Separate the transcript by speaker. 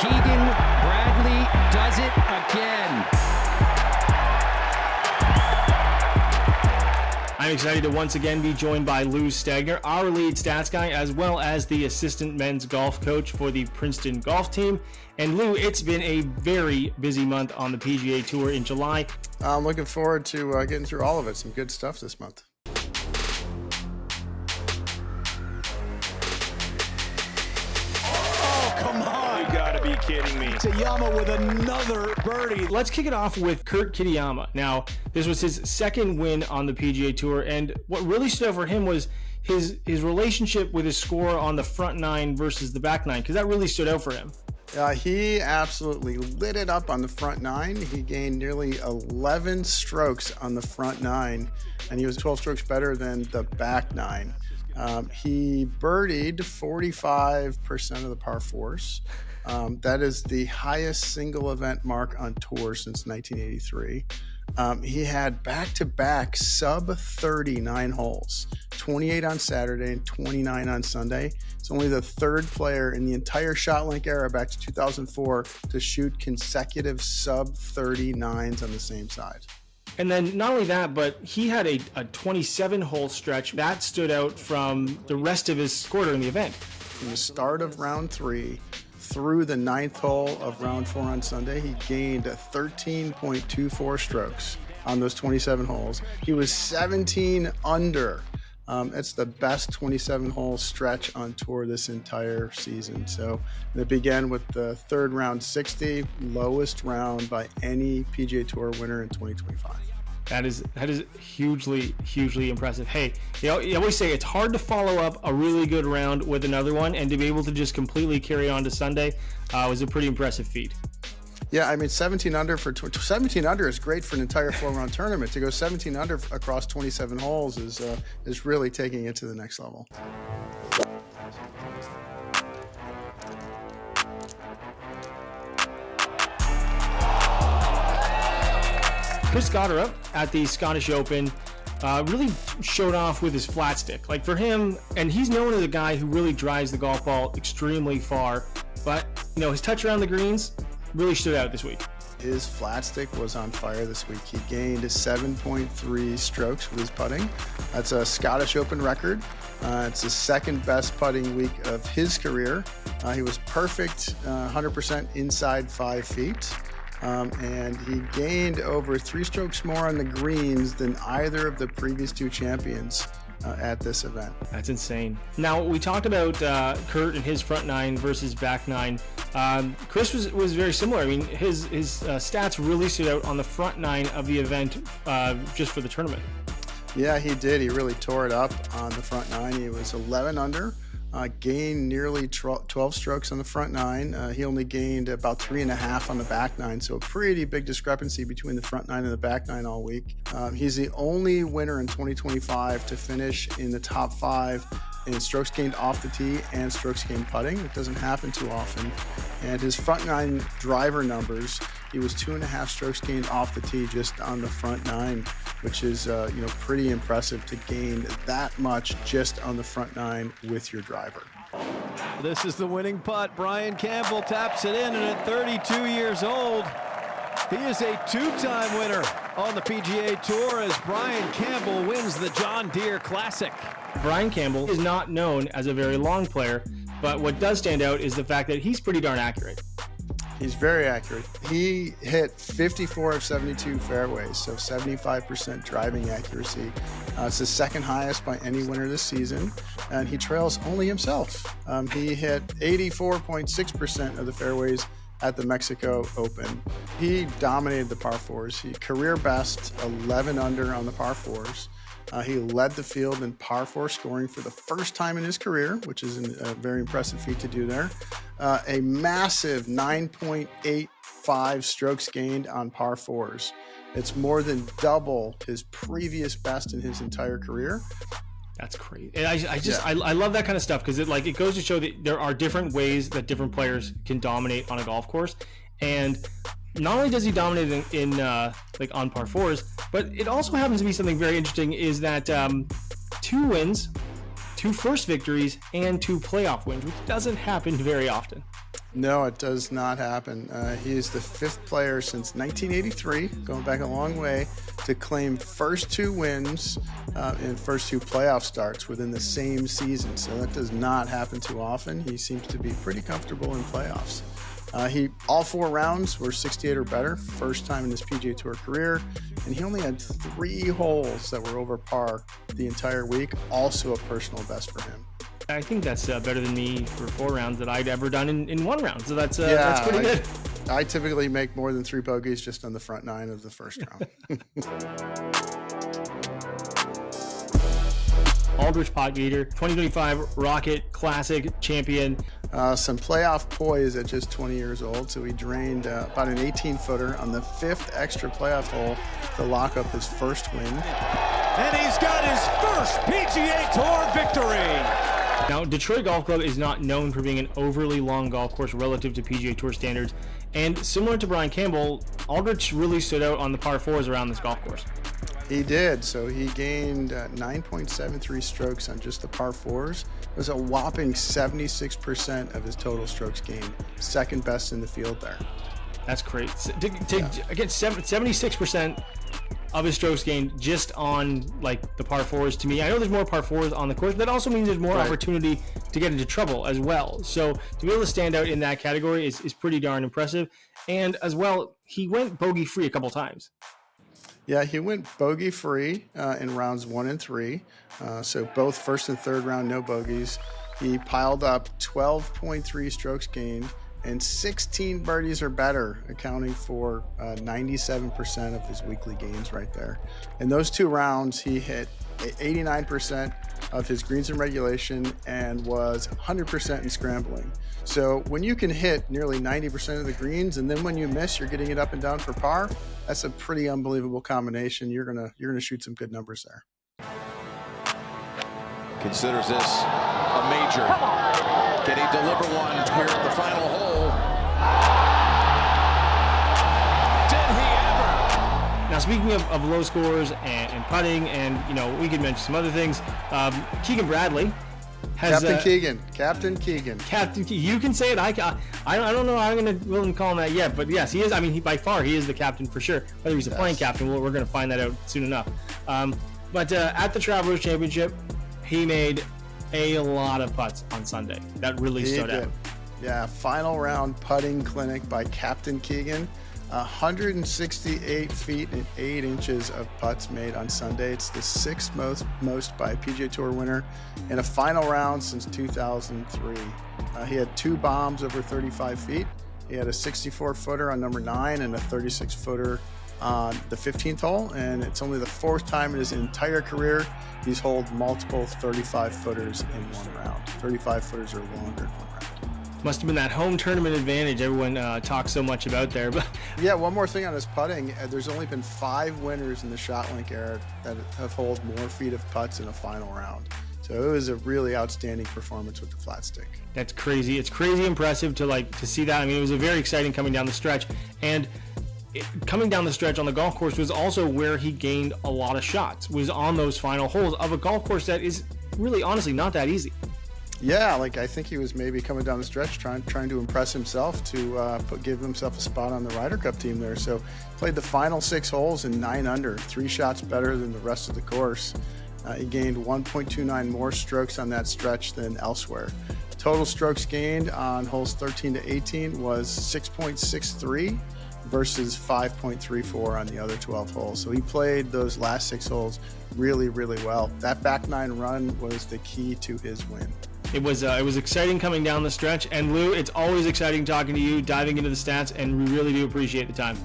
Speaker 1: Keegan Bradley does it again.
Speaker 2: I'm excited to once again be joined by Lou Stagner, our lead stats guy, as well as the assistant men's golf coach for the Princeton golf team. And Lou, it's been a very busy month on the PGA Tour in July.
Speaker 3: I'm looking forward to getting through all of it. Some good stuff this month.
Speaker 4: Kidding me. Kitayama with another birdie.
Speaker 2: Let's kick it off with Kirk Kitayama. Now, this was his second win on the PGA Tour, and what really stood out for him was his relationship with his score on the front nine versus the back nine, because that really stood out for him.
Speaker 3: He absolutely lit it up on the front nine. He gained nearly 11 strokes on the front nine, and he was 12 strokes better than the back nine. He birdied 45% of the par fours. That is the highest single event mark on tour since 1983. He had back-to-back sub 39 holes, 28 on Saturday and 29 on Sunday. It's only the third player in the entire ShotLink era back to 2004 to shoot consecutive sub 39s on the same side.
Speaker 2: And then not only that, but he had a 27-hole stretch that stood out from the rest of his score during the event.
Speaker 3: From the start of round 3 through the 9th hole of round 4 on Sunday, he gained 13.24 strokes on those 27 holes. He was 17 under. It's the best 27-hole stretch on tour this entire season. So it began with the third round 60, lowest round by any PGA Tour winner in 2025.
Speaker 2: That is hugely impressive. Hey, you always say it's hard to follow up a really good round with another one, and to be able to just completely carry on to Sunday was a pretty impressive feat.
Speaker 3: Yeah, I mean, 17 under is great for an entire 4-round tournament. To go 17 under across 27 holes is really taking it to the next level.
Speaker 2: Gotterup at the Scottish Open really showed off with his flat stick. Like for him, and he's known as a guy who really drives the golf ball extremely far, but his touch around the greens really stood out this week.
Speaker 3: His flat stick was on fire this week. He gained 7.3 strokes with his putting. That's a Scottish Open record. It's the second best putting week of his career. He was perfect, 100% inside 5 feet. And he gained over 3 strokes more on the greens than either of the previous 2 champions at this event.
Speaker 2: That's insane. Now, we talked about Kurt and his front nine versus back nine. Chris was very similar. I mean, his stats really stood out on the front nine of the event just for the tournament.
Speaker 3: Yeah, he did. He really tore it up on the front nine. He was 11 under. Gained nearly 12 strokes on the front nine. He only gained about 3.5 on the back nine, so a pretty big discrepancy between the front nine and the back nine all week. He's the only winner in 2025 to finish in the top 5 in strokes gained off the tee and strokes gained putting. It doesn't happen too often. And his front nine driver numbers, he was 2.5 strokes gained off the tee just on the front nine, which is pretty impressive to gain that much just on the front nine with your driver.
Speaker 4: This is the winning putt. Brian Campbell taps it in, and at 32 years old, he is a 2-time winner on the PGA Tour as Brian Campbell wins the John Deere Classic.
Speaker 2: Brian Campbell is not known as a very long player, but what does stand out is the fact that he's pretty darn accurate.
Speaker 3: He's very accurate. He hit 54 of 72 fairways, so 75% driving accuracy. It's the second highest by any winner this season, and he trails only himself. He hit 84.6% of the fairways at the Mexico Open. He dominated the par fours. He career best 11 under on the par fours. He led the field in par 4 scoring for the first time in his career, which is a very impressive feat to do there. A massive 9.85 strokes gained on par 4s. It's more than double his previous best in his entire career.
Speaker 2: That's crazy. And I love that kind of stuff because it goes to show that there are different ways that different players can dominate on a golf course. And not only does he dominate in on par 4s, but it also happens to be something very interesting is that 2 wins, 2 first victories, and 2 playoff wins, which doesn't happen very often.
Speaker 3: No, it does not happen. He is the 5th player since 1983, going back a long way, to claim first 2 wins and first 2 playoff starts within the same season. So that does not happen too often. He seems to be pretty comfortable in playoffs. All 4 rounds were 68 or better, first time in his PGA Tour career, and he only had 3 holes that were over par the entire week, also a personal best for him.
Speaker 2: I think that's better than me for 4 rounds that I'd ever done in 1 round. So that's pretty good.
Speaker 3: I typically make more than 3 bogeys just on the front 9 of the first round.
Speaker 2: Aldrich Potgieter, 2025 Rocket Classic champion.
Speaker 3: Some playoff poise at just 20 years old. So he drained about an 18-footer on the 5th extra playoff hole to lock up his first win.
Speaker 4: And he's got his first PGA Tour victory.
Speaker 2: Now, Detroit Golf Club is not known for being an overly long golf course relative to PGA Tour standards, and similar to Brian Campbell, Aldrich really stood out on the par 4s around this golf course.
Speaker 3: He did. So he gained 9.73 strokes on just the par 4s. It was a whopping 76% of his total strokes gained, second best in the field there.
Speaker 2: That's great. To get 76% of his strokes gained just on like the par 4s, to me, I know there's more par 4s on the course, but that also means there's more opportunity to get into trouble as well. So to be able to stand out in that category is pretty darn impressive. And as well, he went bogey free a couple times.
Speaker 3: Yeah, he went bogey free in rounds 1 and 3. So both first and third round, no bogeys. He piled up 12.3 strokes gained and 16 birdies or better, accounting for 97% of his weekly gains right there. In those 2 rounds, he hit 89% of his greens in regulation and was 100% in scrambling. So when you can hit nearly 90% of the greens, and then when you miss, you're getting it up and down for par, that's a pretty unbelievable combination. You're gonna shoot some good numbers there.
Speaker 5: Considers this a major. Can he deliver one here at the final hole? Did he ever?
Speaker 2: Now, speaking of low scores and putting, and we could mention some other things. Keegan Bradley has
Speaker 3: Captain Keegan.
Speaker 2: You can say it. I don't know how I'm going to willing to call him that yet, but yes, he is. I mean, by far, he is the captain for sure. Whether he's a playing captain, we're going to find that out soon enough. But at the Travelers Championship, he made a lot of putts on Sunday. That really stood out.
Speaker 3: Yeah, final round putting clinic by Captain Keegan. 168 feet and 8 inches of putts made on Sunday. It's the 6th most by a PGA Tour winner in a final round since 2003. He had 2 bombs over 35 feet. He had a 64-footer on number 9 and a 36-footer on the 15th hole, and it's only the 4th time in his entire career he's holed multiple 35-footers in one round. 35-footers or longer in one round.
Speaker 2: Must have been that home tournament advantage everyone talks so much about there. But
Speaker 3: yeah, one more thing on his putting. There's only been 5 winners in the ShotLink era that have holed more feet of putts in a final round. So it was a really outstanding performance with the flat stick.
Speaker 2: That's crazy. It's crazy impressive to see that. I mean, it was a very exciting coming down the stretch, and coming down the stretch on the golf course was also where he gained a lot of shots, was on those final holes of a golf course that is really honestly not that easy.
Speaker 3: Yeah, I think he was maybe coming down the stretch trying to impress himself to give himself a spot on the Ryder Cup team there. So played the final 6 holes in 9 under, 3 shots better than the rest of the course. He gained 1.29 more strokes on that stretch than elsewhere. Total strokes gained on holes 13 to 18 was 6.63 versus 5.34 on the other 12 holes. So he played those last 6 holes really, really well. That back 9 run was the key to his win.
Speaker 2: It was exciting coming down the stretch. And Lou, it's always exciting talking to you, diving into the stats, and we really do appreciate the time.